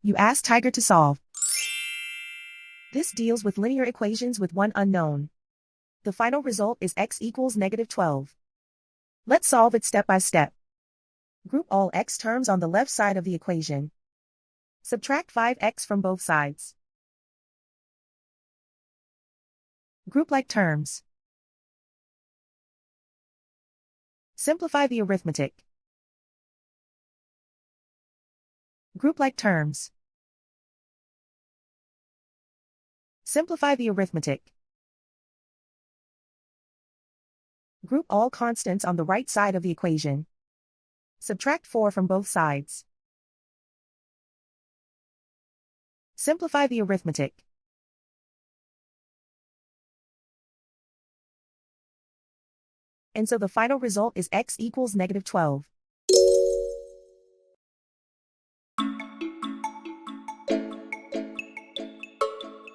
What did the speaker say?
You ask Tiger to solve. This deals with linear equations with one unknown. The final result is x equals -12. Let's solve it step by step. Group all x terms on the left side of the equation. Subtract 5x from both sides. Group like terms. Simplify the arithmetic. Group like terms. Simplify the arithmetic. Group all constants on the right side of the equation. Subtract 4 from both sides. Simplify the arithmetic. And so the final result is x equals -12.